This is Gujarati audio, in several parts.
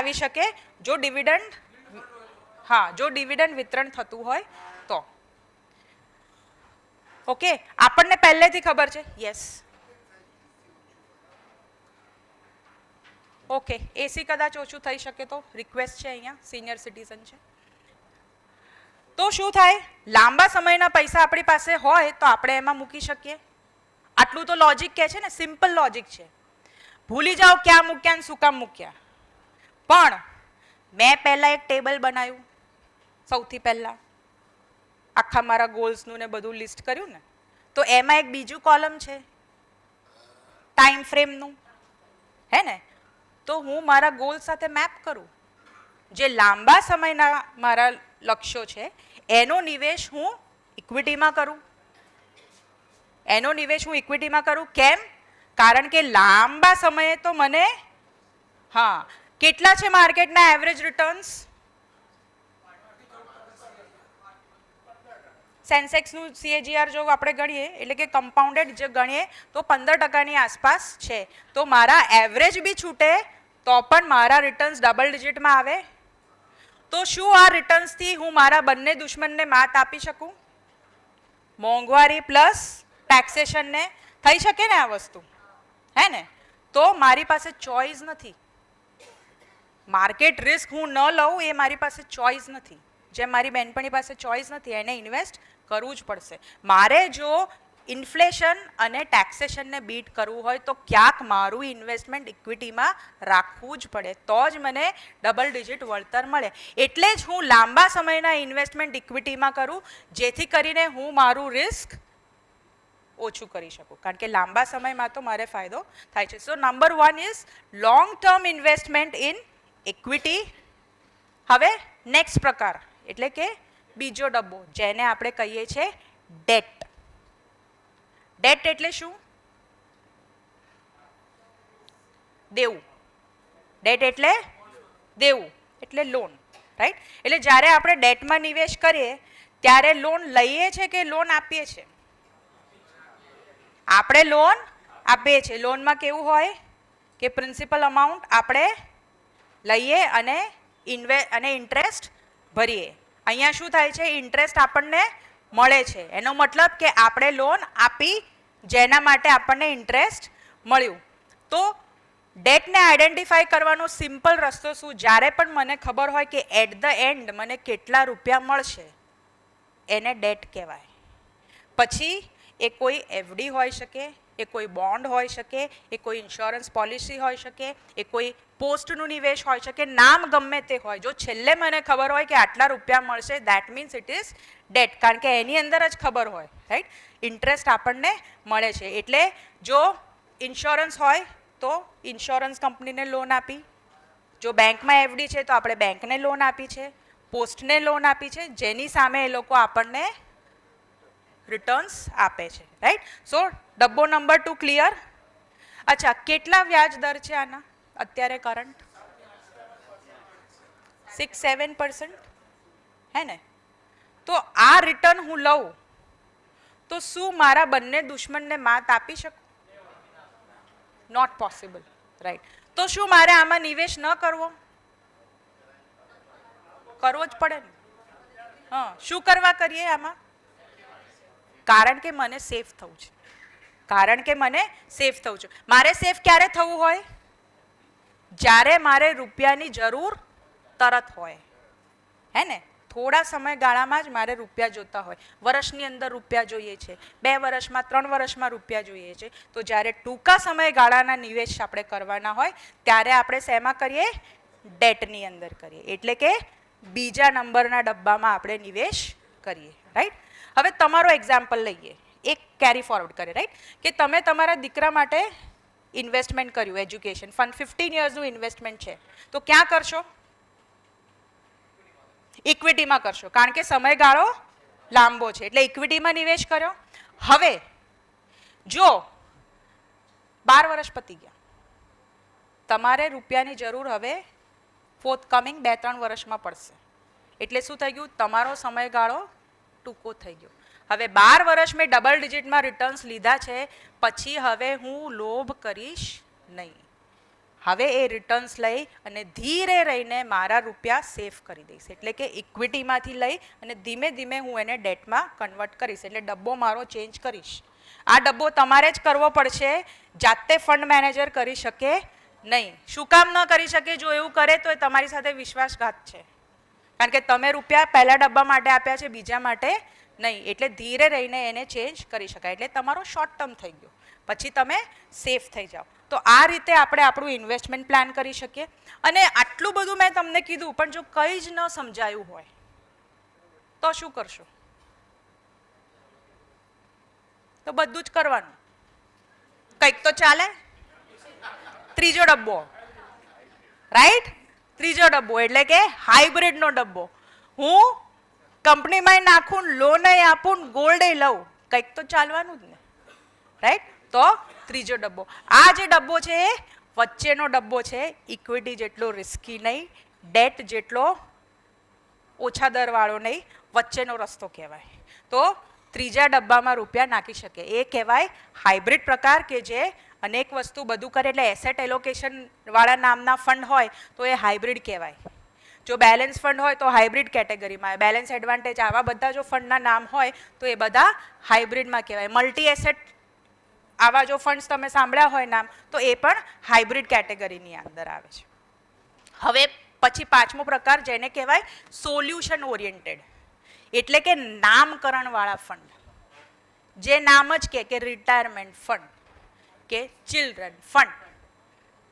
આવી શકે જો ડિવિડન્ડ, હા, જો ડિવિડન્ડ વિતરણ થતું હોય તો. ઓકે, આપણને પહેલેથી ખબર છે. યસ, ઓકે, એસી કદાચ ઓછું થઈ શકે તો રિક્વેસ્ટ છે, અહીંયા સિનિયર સિટીઝન છે. તો શું થાય, લાંબા સમયના પૈસા આપણી પાસે હોય તો આપણે એમાં મૂકી શકીએ. આટલું તો લોજિક કહે છે ને, સિમ્પલ લોજિક છે. ભૂલી જાઓ ક્યાં મૂક્યા ને શું કામ મૂક્યા. પણ મેં પહેલા એક ટેબલ બનાવ્યું, સૌથી પહેલા આખા મારા ગોલ્સનું ને બધું લિસ્ટ કર્યું ને, તો એમાં એક બીજું કોલમ છે ટાઈમ ફ્રેમનું, હે ને. તો હું મારા ગોલ સાથે મેપ કરું, જે લાંબા સમયના મારા લક્ષ્યો છે એનો નિવેશ હું ઇક્વિટીમાં કરું. એનો નિવેશ હું ઇક્વિટીમાં કરું. કેમ? કારણ કે લાંબા સમયે તો મને, હા, કેટલા છે માર્કેટના એવરેજ રિટર્ન્સ? સેન્સેક્સનું CAGR જો આપણે ગણીએ, એટલે કે કમ્પાઉન્ડેડ જે ગણીએ તો 15% આસપાસ છે. તો મારા એવરેજ બી છૂટે તો પણ મારા રિટર્ન્સ ડબલ ડિજિટમાં આવે. તો શું આ રિટર્ન્સથી હું મારા બંને દુશ્મનને માત આપી શકું? મોંઘવારી પ્લસ ટેક્સેશનને થઈ શકે ને આ વસ્તુ, હે ને? તો મારી પાસે ચોઇસ નથી. માર્કેટ રિસ્ક હું ન લઉં એ મારી પાસે ચોઇસ નથી. જેમ મારી બહેનપણી પાસે ચોઇસ નથી, એને ઇન્વેસ્ટ કરવું જ પડશે. મારે જો ઇન્ફ્લેશન અને ટેક્સેશનને બીટ કરવું હોય તો ક્યાંક મારું ઇન્વેસ્ટમેન્ટ ઇક્વિટીમાં રાખવું જ પડે, તો જ મને ડબલ ડિજિટ વળતર મળે. એટલે જ હું લાંબા સમયના ઇન્વેસ્ટમેન્ટ ઇક્વિટીમાં કરું, જેથી કરીને હું મારું રિસ્ક ઓછું કરી શકું. કારણ કે લાંબા સમયમાં તો મારે ફાયદો થાય છે. So number 1 is long term investment in equity. હવે નેક્સ્ટ પ્રકાર એટલે કે બીજો ડબ્બો, જેને આપણે કહીએ છીએ ડેટ. ડેટ એટલે શું? દેવું. ડેટ એટલે દેવું, એટલે લોન, રાઈટ? એટલે જ્યારે આપણે ડેટમાં નિવેશ કરીએ ત્યારે લોન લઈએ છીએ કે લોન આપીએ છીએ? આપણે લોન આપીએ છીએ. લોનમાં કેવું હોય કે પ્રિન્સિપલ અમાઉન્ટ આપણે લઈએ અને ઇન્ટરેસ્ટ ભરીએ. અહીંયા શું થાય છે? ઇન્ટરેસ્ટ આપણને મળે છે. એનો મતલબ કે આપણે લોન આપી જેના માટે આપણને ઇન્ટરેસ્ટ મળ્યું. તો ડેટને આઈડેન્ટિફાઈ કરવાનો સિમ્પલ રસ્તો શું? જ્યારે પણ મને ખબર હોય કે એટ ધ એન્ડ મને કેટલા રૂપિયા મળશે, એને ડેટ કહેવાય. પછી એ કોઈ FD હોઈ શકે, એ કોઈ બોન્ડ હોઈ શકે, એ કોઈ ઇન્સ્યોરન્સ પોલિસી હોઈ શકે, એ કોઈ પોસ્ટનું નિવેશ હોઈ શકે, નામ ગમે તે હોય. જો છેલ્લે મને ખબર હોય કે આટલા રૂપિયા મળશે, that means it is date. કારણ કે એની અંદર જ ખબર હોય, રાઈટ? ઇન્ટરેસ્ટ આપણને મળે છે. એટલે જો ઇન્સ્યોરન્સ હોય તો ઇન્સ્યોરન્સ કંપનીને લોન આપી, જો બેંકમાં FD છે તો આપણે બેંકને લોન આપી છે, પોસ્ટને લોન આપી છે, જેની સામે એ લોકો આપણને રિટર્ન્સ આપે છે, રાઈટ? સો ડબ્બો નંબર 2 ક્લિયર? અચ્છા, કેટલા વ્યાજ દર છે આના અત્યારે કરંટ? 6-7%, હે ને? તો આ રિટર્ન હું લઉં તો શું મારા બંને દુશ્મનને માત આપી શકું? Not possible, right? તો શું મારે આમાં નિવેશ ન કરવો? કરવો જ પડે ને. હા, શું કરવા કરીએ આમાં? કારણ કે મને સેફ થવું છે. કારણ કે મને સેફ થવું છે. મારે સેફ ક્યારે થવું હોય? જ્યારે મારે રૂપિયાની જરૂર તરત હોય, હે ને? થોડા સમયગાળામાં જ મારે રૂપિયા જોતા હોય. વર્ષની અંદર રૂપિયા જોઈએ છે, 2 વર્ષમાં, 3 વર્ષમાં રૂપિયા જોઈએ છે. તો જ્યારે ટૂંકા સમયગાળાના નિવેશ આપણે કરવાના હોય ત્યારે આપણે શેમાં કરીએ? ડેટની અંદર કરીએ. એટલે કે બીજા નંબરના ડબ્બામાં આપણે નિવેશ કરીએ, રાઈટ? હવે તમારો એક્ઝામ્પલ લઈએ, એક કેરી ફોરવર્ડ કરે, રાઈટ? કે તમે તમારા દીકરા માટે ઇન્વેસ્ટમેન્ટ કર્યું, એજ્યુકેશન ફંડ 15 યર્સનું ઇન્વેસ્ટમેન્ટ છે, તો ક્યાં કરશો? ઇક્વિટીમાં કરશો. કારણ કે સમયગાળો લાંબો છે એટલે ઇક્વિટીમાં નિવેશ કર્યો. હવે જો 12 વર્ષ પતી ગયા, તમારે રૂપિયાની જરૂર હવે ફોર્થકમિંગ 2-3 વર્ષમાં પડશે. એટલે શું થઈ ગયું? તમારો સમયગાળો ટૂંકો થઈ ગયો. હવે 12 વર્ષ મેં ડબલ ડિજિટમાં રિટર્ન્સ લીધા છે, પછી હવે હું લોભ કરીશ નહીં. હવે એ રિટર્ન્સ લઈ અને ધીરે રહીને મારા રૂપિયા સેવ કરી દઈશ. એટલે કે ઇક્વિટીમાંથી લઈ અને ધીમે ધીમે હું એને ડેટમાં કન્વર્ટ કરીશ. એટલે ડબ્બો મારો ચેન્જ કરીશ. આ ડબ્બો તમારે જ કરવો પડશે, જાતે ફંડ મેનેજર કરી શકે નહીં. શું કામ ન કરી શકે? જો એવું કરે તો એ તમારી સાથે વિશ્વાસઘાત છે. કારણ કે તમે રૂપિયા પહેલા ડબ્બા માટે આપ્યા છે, બીજા માટે નહીં. એટલે ધીરે રહીને એને ચેન્જ કરી શકાય. એટલે તમારો શોર્ટ ટર્મ થઈ ગયો, પછી તમે સેફ થઈ જાઓ. તો આ રીતે આપણે આપણું ઇન્વેસ્ટમેન્ટ પ્લાન કરી શકીએ. અને આટલું બધું મેં તમને કીધું, પણ જો કંઈ જ ન સમજાયું હોય તો શું કરશો? તો બધું જ કરવાનું, કંઈક તો ચાલે. ત્રીજો ડબ્બો, રાઈટ? ત્રીજો ડબ્બો એટલે કે હાઇબ્રિડનો ડબ્બો. હું કંપનીમાં નાખું, લોન આપું, ગોલ્ડ લઉં, કંઈક તો ચાલવાનું જ ને, રાઈટ? તો ત્રીજો ડબ્બો. આ જે ડબ્બો છે એ વચ્ચેનો ડબ્બો છે. ઇક્વિટી જેટલો રિસ્કી નહીં, ડેટ જેટલો ઓછા દરવાળો નહીં, વચ્ચેનો રસ્તો કહેવાય. તો ત્રીજા ડબ્બામાં રૂપિયા નાખી શકે એ કહેવાય હાઇબ્રિડ પ્રકાર, કે જે અનેક વસ્તુ બધું કરે. એટલે એસેટ એલોકેશન વાળા નામના ફંડ હોય તો એ હાઇબ્રિડ કહેવાય. જો બેલેન્સ ફંડ હોય તો હાઇબ્રિડ કેટેગરીમાં આવે. બેલેન્સ એડવાન્ટેજ, આવા બધા જો ફંડના નામ હોય તો એ બધા હાઇબ્રિડમાં કહેવાય. મલ્ટી એસેટ આવા જો ફંડ્સ તમે સાંભળ્યા હોય નામ, તો એ પણ હાઇબ્રિડ કેટેગરીની અંદર આવે છે. હવે પછી પાંચમો પ્રકાર જેને કહેવાય સોલ્યુશન ઓરિએન્ટેડ, એટલે કે નામકરણવાળા ફંડ. જે નામ જ કે રિટાયરમેન્ટ ફંડ કે ચિલ્ડ્રન ફંડ,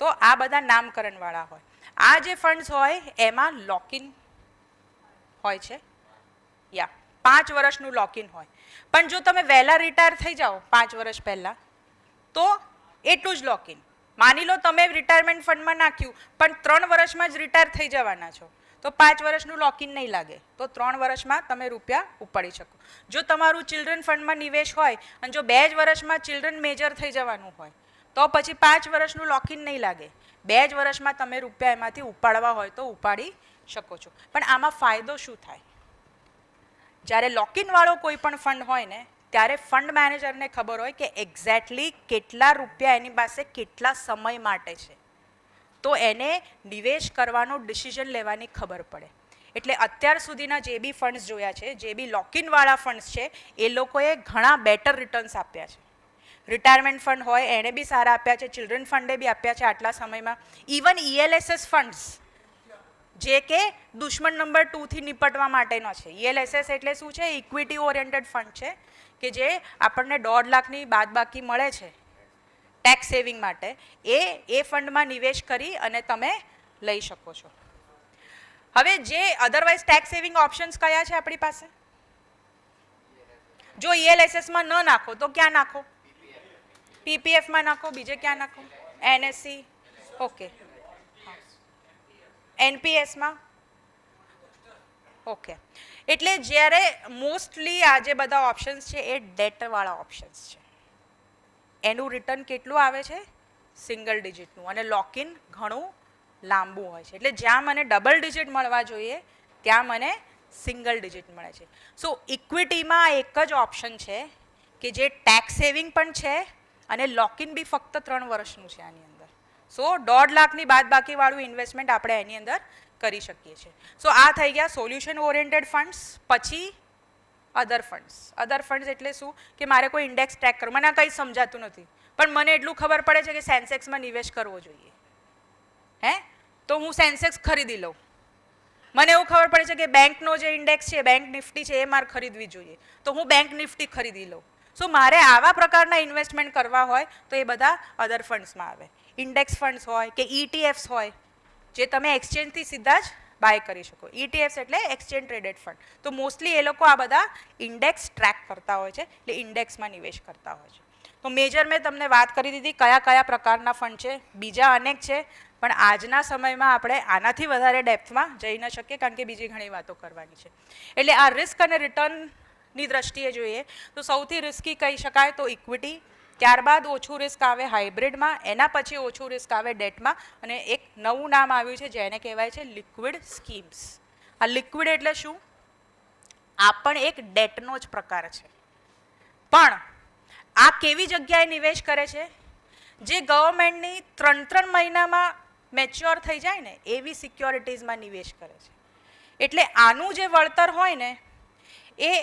તો આ બધા નામકરણવાળા હોય. આ જે ફંડ્સ હોય એમાં લોકિન હોય છે, 5 વર્ષનું લોકિન હોય. પણ જો તમે વહેલા રિટાયર થઈ જાઓ 5 વર્ષ પહેલાં, તો એટલું જ લોકિન. માની લો તમે રિટાયરમેન્ટ ફંડમાં નાખ્યું પણ 3 વર્ષમાં જ રિટાયર થઈ જવાના છો, તો 5 વર્ષનું લોકિન નહીં લાગે. તો 3 વર્ષમાં તમે રૂપિયા ઉપાડી શકો. જો તમારું ચિલ્ડ્રન ફંડમાં નિવેશ હોય અને જો 2 જ વર્ષમાં ચિલ્ડ્રન મેજર થઈ જવાનું હોય, તો પછી 5 વર્ષનું લોકિન નહીં લાગે. 2 જ વર્ષમાં તમે રૂપિયા એમાંથી ઉપાડવા હોય તો ઉપાડી શકો છો. પણ આમાં ફાયદો શું થાય? જ્યારે લોકિનવાળો કોઈ પણ ફંડ હોય ને, ત્યારે ફંડ મેનેજરને ખબર હોય કે એક્ઝેક્ટલી કેટલા રૂપિયા એની પાસે કેટલા સમય માટે છે. તો એને નિવેશ કરવાનો ડિસિઝન લેવાની ખબર પડે. એટલે અત્યાર સુધીના જે બી ફંડ્સ જોયા છે, જે બી લોકિનવાળા ફંડ્સ છે, એ લોકોએ ઘણા બેટર રિટર્ન્સ આપ્યા છે. રિટાયરમેન્ટ ફંડ હોય એણે બી સારા આપ્યા છે, ચિલ્ડ્રન ફંડે બી આપ્યા છે આટલા સમયમાં. ઇવન ELSS ફંડ્સ, જે કે દુશ્મન નંબર 2થી નિપટવા માટેનો છે. ELSS એટલે શું છે? ઇક્વિટી ઓરિએન્ટેડ ફંડ છે, કે જે આપણને 1.5 લાખની બાદબાકી મળે છે ટેક્સ સેવિંગ માટે. એ ફંડમાં નિવેશ કરી અને તમે લઈ શકો છો. હવે જે અધરવાઇઝ ટેક્સ સેવિંગ ઓપ્શન્સ કયા છે આપણી પાસે? જો ELSSમાં ન નાખો તો ક્યાં નાખો? PPFમાં નાખો. બીજે ક્યાં નાખો? NSE, okay. NPSમાં, ઓકે. એટલે જ્યારે મોસ્ટલી આ જે બધા ઓપ્શન્સ છે એ ડેટવાળા ઓપ્શન્સ છે. એનું રિટર્ન કેટલું આવે છે? સિંગલ ડિજિટનું. અને લોકિન ઘણું લાંબુ હોય છે. એટલે જ્યાં મને ડબલ ડિજિટ મળવા જોઈએ ત્યાં મને સિંગલ ડિજિટ મળે છે. સો ઇક્વિટીમાં એક જ ઓપ્શન છે કે જે ટેક્સ સેવિંગ પણ છે અને લોકિન બી ફક્ત 3 વર્ષનું છે આની અંદર. સો 1.5 લાખની બાદબાકીવાળું ઇન્વેસ્ટમેન્ટ આપણે એની અંદર કરી શકીએ છીએ. સો આ થઈ ગયા સોલ્યુશન ઓરિએન્ટેડ ફંડ્સ. પછી અધર ફંડ્સ. અધર ફંડ્સ એટલે શું? કે મારે કોઈ ઇન્ડેક્સ ટ્રેક કરવું, મને આ કંઈ સમજાતું નથી, પણ મને એટલું ખબર પડે છે કે સેન્સેક્સમાં નિવેશ કરવો જોઈએ, તો હું સેન્સેક્સ ખરીદી લઉં. મને એવું ખબર પડે છે કે બેંકનો જે ઇન્ડેક્સ છે, બેંક નિફ્ટી છે, એ મારે ખરીદવી જોઈએ, તો હું બેંક નિફ્ટી ખરીદી લઉં. સો મારે આવા પ્રકારના ઇન્વેસ્ટમેન્ટ કરવા હોય તો એ બધા અધર ફંડ્સમાં આવે. ઇન્ડેક્સ ફંડ્સ હોય કે ETFs હોય, જે તમે એક્સચેન્જથી સીધા જ બાય કરી શકો. ETFs એટલે એક્સચેન્જ ટ્રેડેડ ફંડ. તો મોસ્ટલી એ લોકો આ બધા ઇન્ડેક્સ ટ્રેક કરતા હોય છે, એટલે ઇન્ડેક્સમાં નિવેશ કરતા હોય છે. તો મેજર મેં તમને વાત કરી દીધી કયા કયા પ્રકારના ફંડ છે. બીજા અનેક છે, પણ આજના સમયમાં આપણે આનાથી વધારે ડેપ્થમાં જઈ ન શકીએ, કારણ કે બીજી ઘણી વાતો કરવાની છે. એટલે આ રિસ્ક અને રિટર્નની દ્રષ્ટિએ જોઈએ તો સૌથી રિસ્કી કહી શકાય તો ઇક્વિટી, ત્યારબાદ ઓછું રિસ્ક આવે હાઇબ્રિડમાં, એના પછી ઓછું રિસ્ક આવે ડેટમાં, અને એક નવું નામ આવ્યું છે જેને કહેવાય છે લિક્વિડ સ્કીમ્સ. આ લિક્વિડ એટલે શું? આ પણ એક ડેટનો જ પ્રકાર છે, પણ આ કેવી જગ્યાએ નિવેશ કરે છે? જે ગવર્મેન્ટની 3 મહિનામાં મેચ્યોર થઈ જાય ને એવી સિક્યોરિટીઝમાં નિવેશ કરે છે. એટલે આનું જે વળતર હોય ને એ